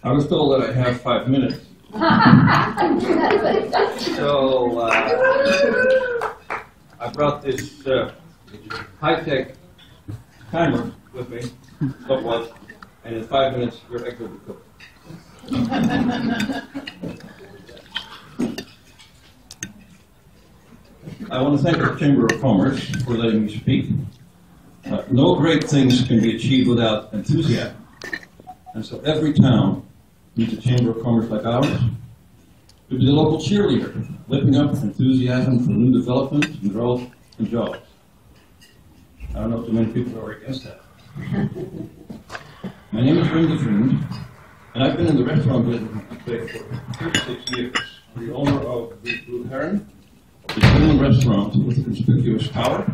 I was told that I have 5 minutes. So I brought this high-tech timer with me, stopwatch, and in 5 minutes your egg will be cooked. I want to thank the Chamber of Commerce for letting me speak. No great things can be achieved without enthusiasm. And so every town needs a Chamber of Commerce like ours to be the local cheerleader, lifting up enthusiasm for new development and growth and jobs. I don't know if too many people are against that. My name is Wim de Vriend, and I've been in the restaurant business in Coos Bay for 36 years. I'm the owner of the Blue Heron, the German restaurant with a conspicuous tower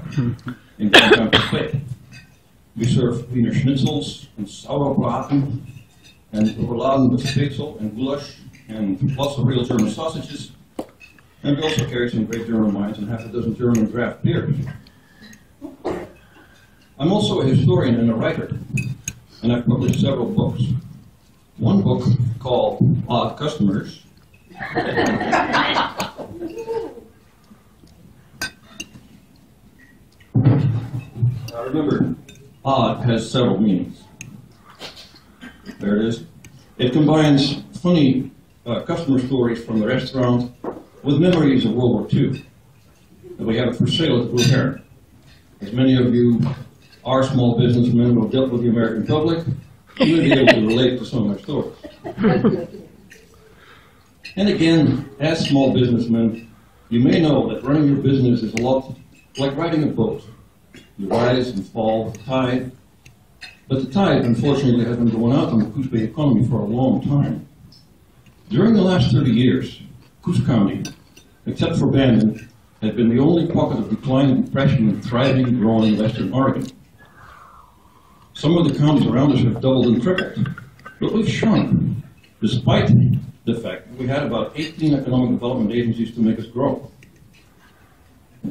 in downtown Coos Bay. We serve Wiener Schnitzels and Sauerbraten and overladen with Spitzel and goulash and lots of real German sausages. And we also carry some great German wines and half a dozen German draft beers. I'm also a historian and a writer, and I've published several books. One book called Odd Customers Now remember, odd has several meanings. There it is. It combines funny customer stories from the restaurant with memories of World War II. And we have it for sale at the Blue Heron. As many of you are small businessmen who have dealt with the American public, you may be able to relate to some of their stories. And again, as small businessmen, you may know that running your business is a lot like riding a boat. You rise and fall with the tide. But the tide, unfortunately, has been going out on the Coos Bay economy for a long time. During the last 30 years, Coos County, except for Bandon, has been the only pocket of decline and depression in thriving, growing Western Oregon. Some of the counties around us have doubled and tripled, but we've shrunk, despite the fact that we had about 18 economic development agencies to make us grow.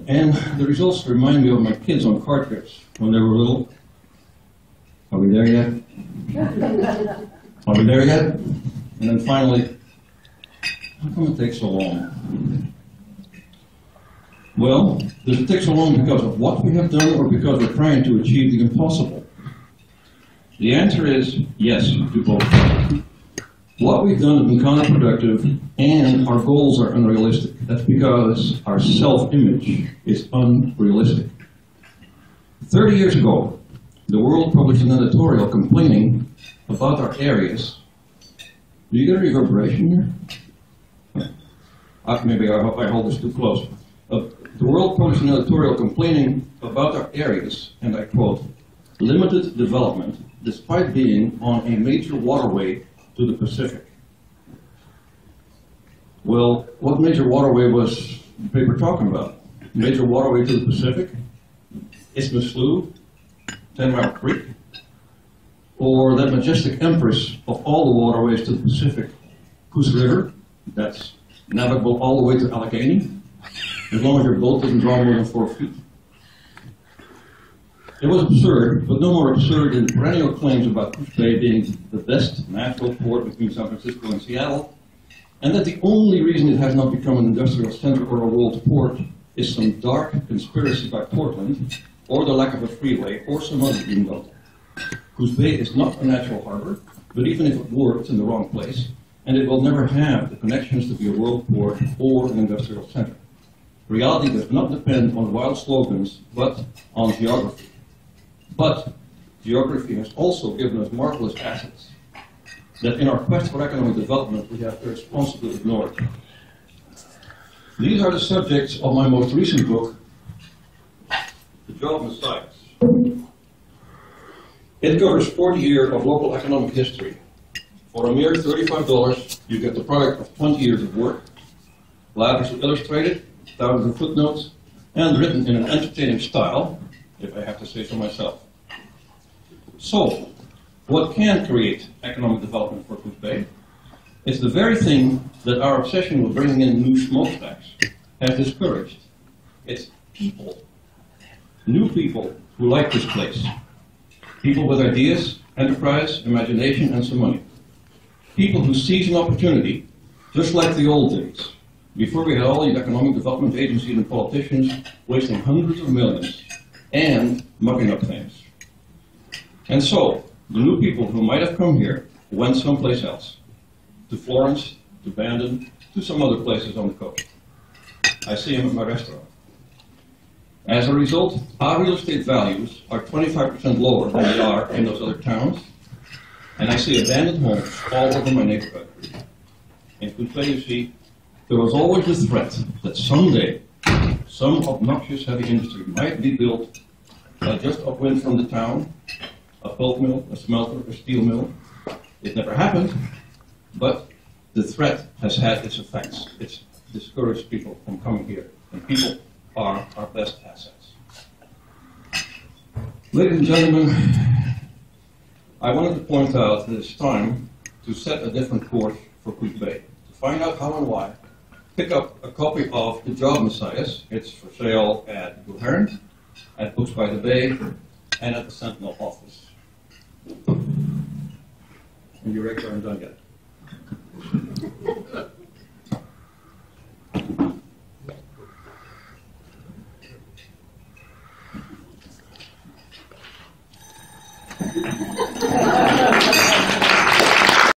And the results remind me of my kids on car trips when they were little. Are we there yet? Are we there yet? And then finally, how come it takes so long? Well, does it take so long because of what we have done or because we're trying to achieve the impossible? The answer is yes to both. What we've done has been counterproductive and our goals are unrealistic. That's because our self-image is unrealistic. 30 years ago, the world published an editorial complaining about our areas. Do you get a reverberation here? Maybe I hold this too close. The world published an editorial complaining about our areas, and I quote, limited development despite being on a major waterway to the Pacific. Well, what major waterway was the paper talking about? Major waterway to the Pacific? Isthmus Slough? 10 Mile Creek? Or that majestic empress of all the waterways to the Pacific, Coos River, that's navigable all the way to Allegheny, as long as your boat doesn't draw more than 4 feet. It was absurd, but no more absurd than perennial claims about Coos Bay being the best natural port between San Francisco and Seattle, and that the only reason it has not become an industrial center or a world port is some dark conspiracy by Portland, or the lack of a freeway, or some other being built. Coos Bay is not a natural harbor, but even if it were, it's in the wrong place, and it will never have the connections to be a world port or an industrial center. Reality does not depend on wild slogans, but on geography. But geography has also given us marvelous assets that in our quest for economic development we have irresponsibly ignored. These are the subjects of my most recent book, The Job Messiahs. It covers 40 years of local economic history. For a mere $35, you get the product of 20 years of work, lavishly illustrated, thousands of footnotes, and written in an entertaining style, if I have to say so myself. So, what can create economic development for Coos Bay? It's the very thing that our obsession with bringing in new smokestacks has discouraged. It's people. New people who like this place. People with ideas, enterprise, imagination, and some money. People who seize an opportunity, just like the old days, before we had all these economic development agencies and politicians wasting hundreds of millions and mucking up things. And so, the new people who might have come here went someplace else, to Florence, to Bandon, to some other places on the coast. I see them at my restaurant. As a result, our real estate values are 25% lower than they are in those other towns, and I see abandoned homes all over my neighborhood. In Coos Bay, you see, there was always the threat that someday some obnoxious heavy industry might be built just upwind from the town, a pulp mill, a smelter, a steel mill. It never happened, but the threat has had its effects. It's discouraged people from coming here, and people are our best assets. Ladies and gentlemen, I wanted to point out that it's time to set a different course for Coos Bay. To find out how and why, pick up a copy of The Job Messiahs. It's for sale at Coherent, at Books by the Bay, and at the Sentinel office. And you're right there, I'm done yet.